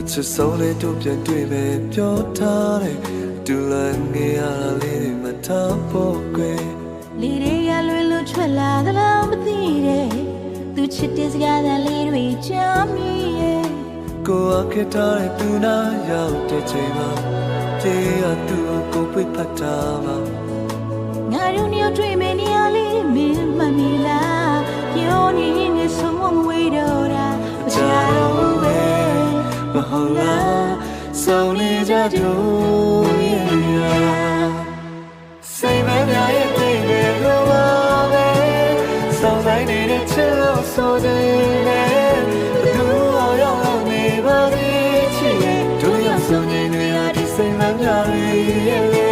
ချစ်ဆုံးလေးတို့ပြန်တွေ့မယ်ပြောထားတယ်ဒူလန်ငယ်ရတာလေးတွေမထားဖို့ကွယ်လေတွေကလွယ်လွယ်ထွက်လာသလားမသိတဲ့သူချစ်တဲ့စကားသံလေးတွေကြားမိရဲ့ကိုယ်အခက်ထားတဲ့သူနာရောက်တဲ့ချိန်မှာပြေးရသူကိုပြတ်ဖတ်တာပါငါတို့ညတွေ့မယ်နေရာလေးမင်းမမီလားပြောနေနေဆုံးမဝေးတော့တာမချတော့ပဲမဟုတ်လားဆုံးနေကြတို့ရဲ့စိတ်မများရဲ့တိတ်တွေလိုပါပဲစောင်းဆိုင်နေတဲ့ချစ်လို့ဆိုတယ်ဘသူရောက်နေပါသေးချစ်ရဲ့တို့ရောက်ဆုံးနေရဒီစိတ်မများရဲ့